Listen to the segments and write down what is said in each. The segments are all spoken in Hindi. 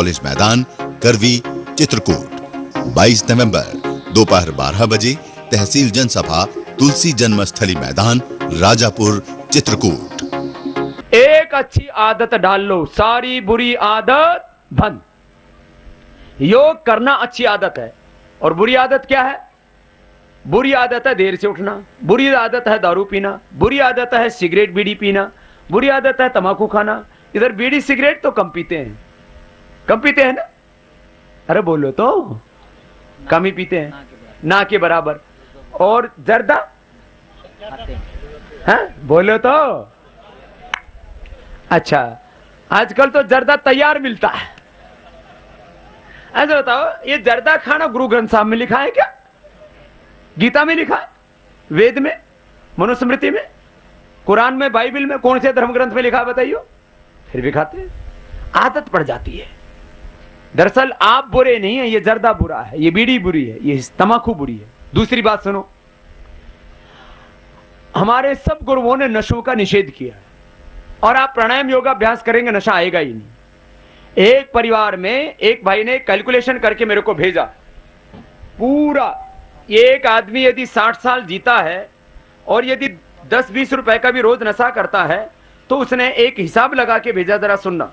कॉलेज मैदान, करवी, चित्रकूट। 22 नवंबर दोपहर 12 बजे तहसील जनसभा, तुलसी जन्मस्थली मैदान, राजापुर, चित्रकूट। एक अच्छी आदत डाल लो, सारी बुरी आदत बंद। योग करना अच्छी आदत है, और बुरी आदत क्या है? बुरी आदत है देर से उठना, बुरी आदत है दारू पीना, बुरी आदत है सिगरेट बीड़ी पीना, बुरी आदत है तंबाकू खाना। इधर बीड़ी सिगरेट तो कम पीते हैं, कम पीते हैं ना? अरे बोलो तो, कम ही पीते हैं, ना के बराबर। और जर्दा है, बोलो तो। अच्छा, आजकल तो जर्दा तैयार मिलता है। ऐसा बताओ, ये जर्दा खाना गुरु ग्रंथ साहब में लिखा है क्या? गीता में लिखा है? वेद में? मनुस्मृति में? कुरान में? बाइबल में? कौन से धर्म ग्रंथ में लिखा है बताइयो? फिर भी खाते हैं, आदत पड़ जाती है। दरअसल आप बुरे नहीं है, ये जर्दा बुरा है, ये बीड़ी बुरी है, ये तंबाकू बुरी है। दूसरी बात सुनो, हमारे सब गुरुओं ने नशों का निषेध किया है, और आप प्राणायाम योगाभ्यास करेंगे नशा आएगा ही नहीं। एक परिवार में एक भाई ने कैलकुलेशन करके मेरे को भेजा, पूरा एक आदमी यदि 60 साल जीता है और यदि 10-20 रुपए का भी रोज नशा करता है, तो उसने एक हिसाब लगा के भेजा, जरा सुनना।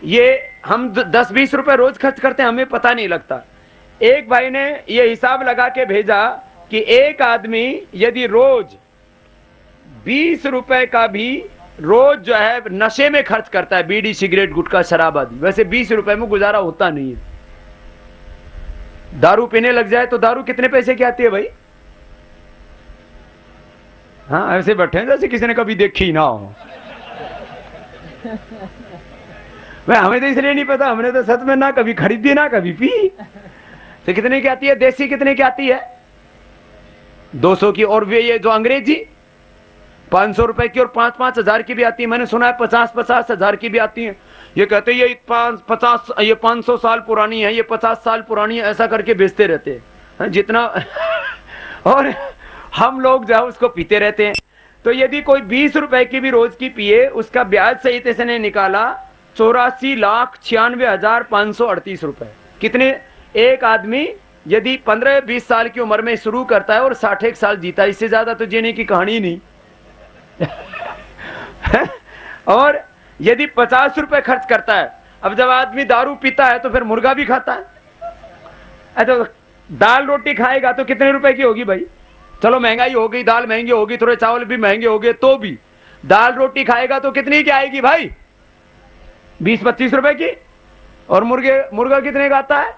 ये हम 10-20 रुपए रोज खर्च करते हैं, हमें पता नहीं लगता। एक भाई ने ये हिसाब लगा के भेजा कि एक आदमी यदि रोज 20 रुपए का भी रोज जो है नशे में खर्च करता है, बीड़ी सिगरेट गुटखा शराब आदि, वैसे 20 रुपए में गुजारा होता नहीं है। दारू पीने लग जाए तो दारू कितने पैसे की आती है भाई? हाँ, ऐसे बैठे हैं जैसे किसी ने कभी देखी ना हो। भाई हमें तो इसलिए नहीं पता, हमने तो सच में ना कभी खरीदी ना कभी पी। तो कितने की आती है? देसी कितने की आती है? 200 की। और वे ये जो अंग्रेजी 500 रुपए की और 5-5 हजार की भी आती है। मैंने सुना है 50-50 हजार की भी आती है। ये कहते हैं ये 500 साल पुरानी है, ये 50 साल पुरानी है, ऐसा करके बेचते रहते हैं जितना। और हम लोग जो है उसको पीते रहते हैं। तो यदि कोई 20 रुपए की भी रोज की पिए, उसका ब्याज सहित इसने निकाला 84,96,538 रुपए। कितने? एक आदमी यदि 15-20 साल की उम्र में शुरू करता है और 60 साल जीता, इससे ज्यादा तो जीने की कहानी नहीं। और यदि 50 रुपए खर्च करता है, अब जब आदमी दारू पीता है तो फिर मुर्गा भी खाता है। तो दाल रोटी खाएगा तो कितने रुपए की होगी भाई? चलो महंगाई हो गई, दाल महंगी होगी, थोड़े चावल भी महंगे हो गए, तो भी दाल रोटी खाएगा तो कितनी की आएगी भाई? 20-25 रुपए की। और मुर्गा कितने का आता है?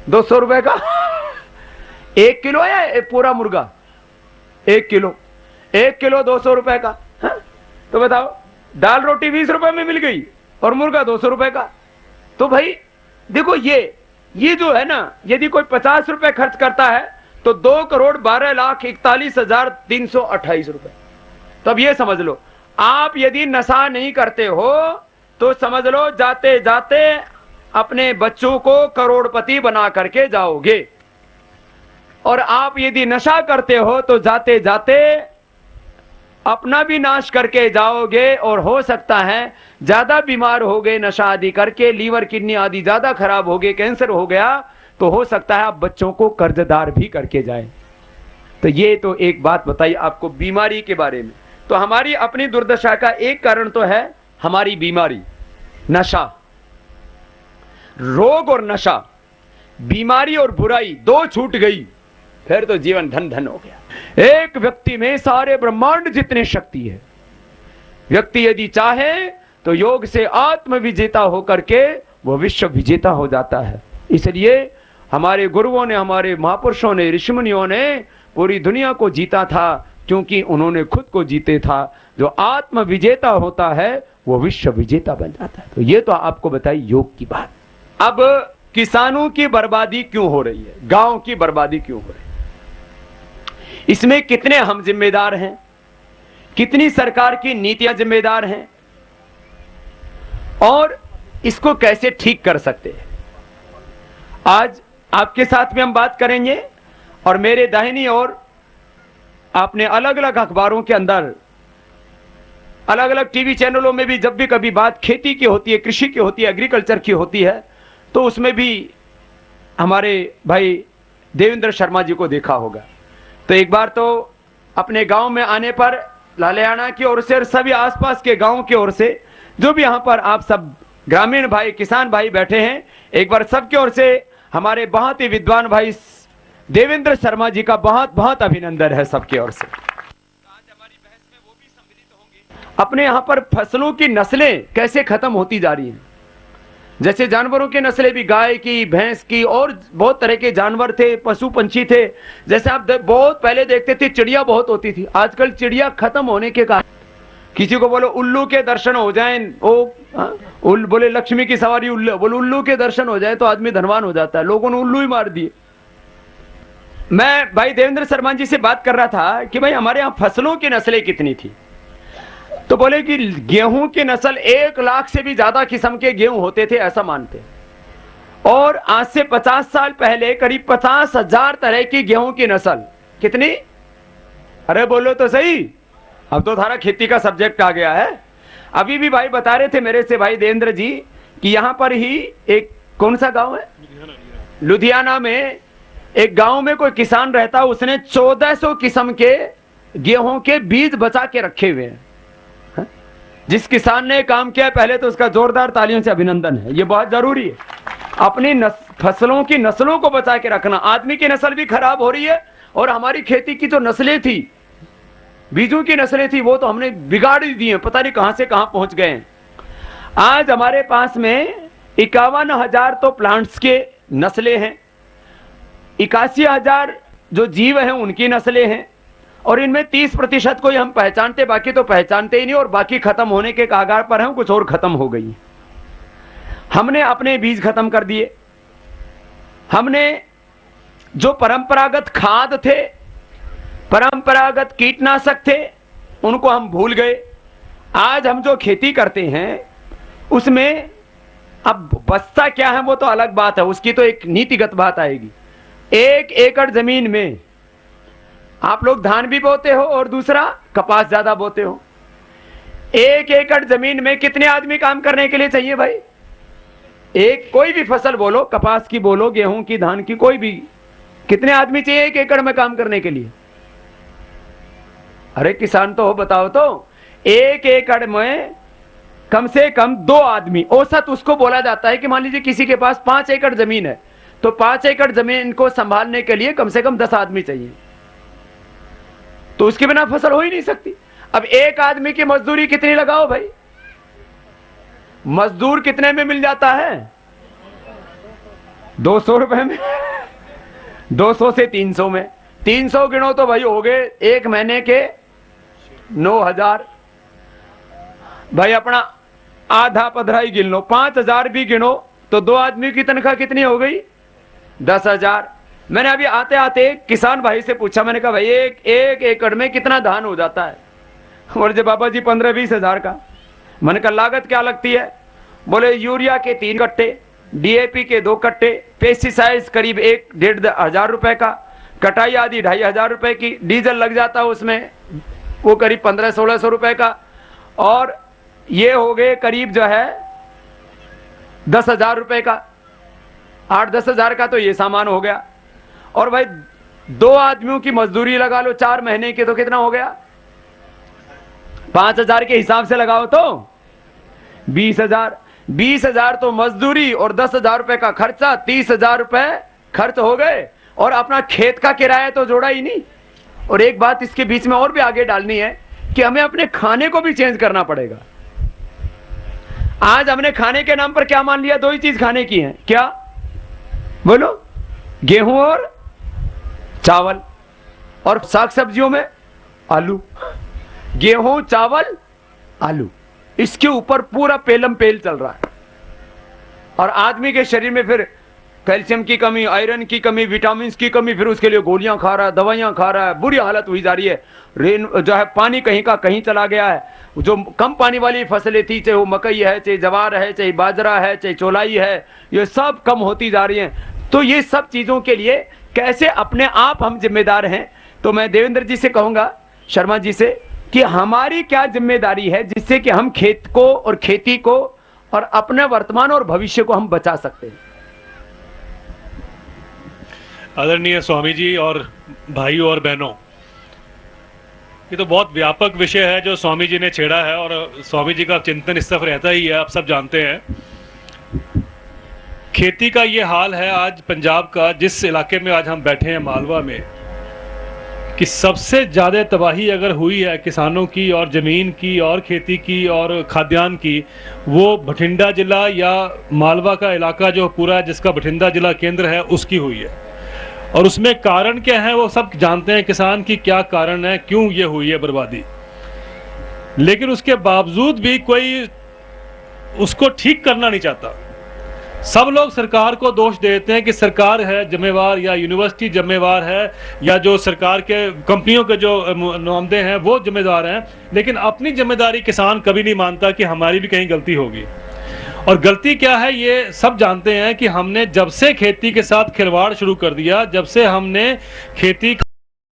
200 रुपए का। 1 किलो या पूरा मुर्गा? 1 किलो। 1 किलो 200 रुपए का। हा? तो बताओ, दाल रोटी 20 रुपए में मिल गई और मुर्गा 200 रुपए का। तो भाई देखो, ये जो है ना, यदि कोई 50 रुपए खर्च करता है तो 2,12,41,328 रुपए। तब ये समझ लो, आप यदि नशा नहीं करते हो तो समझ लो जाते जाते अपने बच्चों को करोड़पति बना करके जाओगे, और आप यदि नशा करते हो तो जाते जाते अपना भी नाश करके जाओगे। और हो सकता है ज्यादा बीमार हो गए नशा आदि करके, लीवर किडनी आदि ज्यादा खराब हो गए, कैंसर हो गया, तो हो सकता है आप बच्चों को कर्जदार भी करके जाएं। तो ये तो एक बात बताई आपको बीमारी के बारे में। तो हमारी अपनी दुर्दशा का एक कारण तो है हमारी बीमारी, नशा। रोग और नशा, बीमारी और बुराई दो छूट गई, फिर तो जीवन धन धन हो गया। एक व्यक्ति में सारे ब्रह्मांड जितने शक्ति है। व्यक्ति यदि चाहे तो योग से आत्म विजेता होकर के वो विश्व विजेता हो जाता है। इसलिए हमारे गुरुओं ने, हमारे महापुरुषों ने, ऋषिमुनियों ने पूरी दुनिया को जीता था, क्योंकि उन्होंने खुद को जीते था। जो आत्म विजेता होता है वो विश्व विजेता बन जाता है। तो ये तो आपको बताई योग की बात। अब किसानों की बर्बादी क्यों हो रही है, गांव की बर्बादी क्यों हो रही है, इसमें कितने हम जिम्मेदार हैं, कितनी सरकार की नीतियां जिम्मेदार हैं, और इसको कैसे ठीक कर सकते हैं, आज आपके साथ में हम बात करेंगे। और मेरे दाहिनी ओर आपने अलग अलग अखबारों के अंदर अलग अलग टीवी चैनलों में भी जब भी कभी बात खेती की होती है, कृषि की होती है, एग्रीकल्चर की होती है, तो उसमें भी हमारे भाई देवेंद्र शर्मा जी को देखा होगा। तो एक बार तो अपने गांव में आने पर लालियाना की ओर से और सभी आसपास के गांव की ओर से जो भी यहां पर आप सब ग्रामीण भाई, किसान भाई बैठे हैं, एक बार सबकी ओर से हमारे बहुत ही विद्वान भाई देवेंद्र शर्मा जी का बहुत बहुत अभिनंदन है सबकी ओर से। आज हमारी बहस में वो भी सम्मिलित होंगे। अपने यहां पर फसलों की नस्लें कैसे खत्म होती जा रही हैं, जैसे जानवरों की नस्लें भी, गाय की, भैंस की और बहुत तरह के जानवर थे, पशु पंछी थे। जैसे आप बहुत पहले देखते थे चिड़िया बहुत होती थी, आजकल चिड़िया खत्म होने के कारण किसी को बोलो उल्लू के दर्शन हो जाएं, बोले लक्ष्मी की सवारी उल्लू, बोले उल्लू के दर्शन हो जाए तो आदमी धनवान हो जाता है, लोगों ने उल्लू ही मार दिए। मैं भाई देवेंद्र शर्मा जी से बात कर रहा था कि भाई हमारे यहाँ फसलों की नस्लें कितनी थी, तो बोले कि गेहूं की नस्ल 1 लाख से भी ज्यादा किस्म के गेहूं होते थे ऐसा मानते, और आज से 50 साल पहले करीब 50,000 तरह की गेहूं की नस्ल। कितनी? अरे बोलो तो सही, अब तो थारा खेती का सब्जेक्ट आ गया है। अभी भी भाई बता रहे थे मेरे से भाई देवेंद्र जी कि यहां पर ही एक कौन सा गांव है, लुधियाना में एक गांव में कोई किसान रहता, उसने 1400 किस्म के गेहूं के बीज बचा के रखे हुए हैं। जिस किसान ने काम किया पहले तो उसका जोरदार तालियों से अभिनंदन है, ये बहुत जरूरी है। अपनी फसलों की नस्लों को बचा के रखना। आदमी की नस्ल भी खराब हो रही है और हमारी खेती की जो नस्लें थी, बीजों की नस्लें थी, वो तो हमने बिगाड़ ही दी हैं, पता नहीं कहां से कहां पहुंच गए हैं। आज हमारे पास में 51,000 तो प्लांट्स के नस्लें हैं, 81,000 जो जीव हैं उनकी नस्लें हैं, और इनमें 30% को ही हम पहचानते, बाकी तो पहचानते ही नहीं, और बाकी खत्म होने के कगार पर हैं, कुछ और खत्म हो गई। हमने अपने बीज खत्म कर दिए, हमने जो परंपरागत खाद थे, परंपरागत कीटनाशक थे, उनको हम भूल गए। आज हम जो खेती करते हैं उसमें अब बचता क्या है वो तो अलग बात है, उसकी तो एक नीतिगत बात आएगी। 1 एकड़ जमीन में आप लोग धान भी बोते हो और दूसरा कपास ज्यादा बोते हो। 1 एकड़ जमीन में कितने आदमी काम करने के लिए चाहिए भाई? एक कोई भी फसल बोलो, कपास की बोलो, गेहूं की, धान की, कोई भी, कितने आदमी चाहिए 1 एकड़ में काम करने के लिए? अरे किसान तो हो, बताओ तो। 1 एकड़ में कम से कम 2 आदमी औसत उसको बोला जाता है कि मान लीजिए किसी के पास 5 एकड़ जमीन है तो 5 एकड़ जमीन को संभालने के लिए कम से कम 10 आदमी चाहिए, तो उसके बिना फसल हो ही नहीं सकती। अब 1 आदमी की मजदूरी कितनी लगाओ भाई? मजदूर कितने में मिल जाता है? 200 रुपए में, 200 से 300 में। 300 गिनो तो भाई हो गए 1 महीने के 9,000। भाई अपना आधा पधराई गिन लो, 5,000 भी गिनो तो 2 आदमी की तनख्वाह कितनी हो गई? 10,000। मैंने अभी आते आते किसान भाई से पूछा, मैंने कहा भाई एक एकड़ में कितना धान हो जाता है? बोले जी बाबा जी 15-20 हजार का। मैंने कहा लागत क्या लगती है? बोले यूरिया के 3 कट्टे, डीएपी के 2 कट्टे, पेस्टिसाइड्स करीब 1-1.5 हजार रुपए का, कटाई आदि 2,500 रुपए की, डीजल लग जाता है उसमें वो करीब 1500-1600 रुपए का, और ये हो गए करीब जो है 10,000 रुपए का, 8-10 हजार का तो ये सामान हो गया। और भाई 2 आदमियों की मजदूरी लगा लो 4 महीने की तो कितना हो गया? 5,000 के हिसाब से लगाओ तो 20,000। 20,000 तो मजदूरी और 10,000 रुपए का खर्चा, 30,000 रुपए खर्च हो गए, और अपना खेत का किराया तो जोड़ा ही नहीं। और एक बात इसके बीच में और भी आगे डालनी है कि हमें अपने खाने को भी चेंज करना पड़ेगा। आज हमने खाने के नाम पर क्या मान लिया? 2 ही चीज खाने की है, क्या बोलो? गेहूं और चावल, और साग सब्जियों में आलू। गेहूं, चावल, आलू, इसके ऊपर पूरा पेलम पेल चल रहा है। और आदमी के शरीर में फिर कैल्शियम की कमी, आयरन की कमी, विटामिन की कमी, फिर उसके लिए गोलियां खा रहा है, दवाइयां खा रहा है, बुरी हालत हुई जा रही है। रेन जो है पानी कहीं का कहीं चला गया है। जो कम पानी वाली फसलें थी, चाहे वो मकई है, चाहे जवार है, चाहे बाजरा है, चाहे चौलाई है, ये सब कम होती जा रही हैं। तो ये सब चीजों के लिए कैसे अपने आप हम जिम्मेदार हैं? तो मैं देवेंद्र जी से कहूंगा, शर्मा जी से, कि हमारी क्या जिम्मेदारी है जिससे कि हम खेत को और खेती को और अपने वर्तमान और भविष्य को हम बचा सकते हैं। आदरणीय स्वामी जी और भाइयों और बहनों, ये तो बहुत व्यापक विषय है जो स्वामी जी ने छेड़ा है और स्वामी जी का चिंतन इस तरफ रहता ही है, आप सब जानते हैं। खेती का ये हाल है आज पंजाब का, जिस इलाके में आज हम बैठे हैं मालवा में, कि सबसे ज़्यादा तबाही अगर हुई है किसानों की और ज़मीन की और खेती की और खाद्यान्न की, वो बठिंडा ज़िला या मालवा का इलाका जो पूरा जिसका बठिंडा ज़िला केंद्र है उसकी हुई है। और उसमें कारण क्या है वो सब जानते हैं किसान की, क्या कारण है, क्यों ये हुई है बर्बादी। लेकिन उसके बावजूद भी कोई उसको ठीक करना नहीं चाहता। सब लोग सरकार को दोष देते हैं कि सरकार है जिम्मेवार या यूनिवर्सिटी जिम्मेवार है या जो सरकार के कंपनियों के जो नुमाइंदे हैं वो जिम्मेदार हैं, लेकिन अपनी जिम्मेदारी किसान कभी नहीं मानता कि हमारी भी कहीं गलती होगी। और गलती क्या है ये सब जानते हैं कि हमने जब से खेती के साथ खिलवाड़ शुरू कर दिया, जब से हमने खेती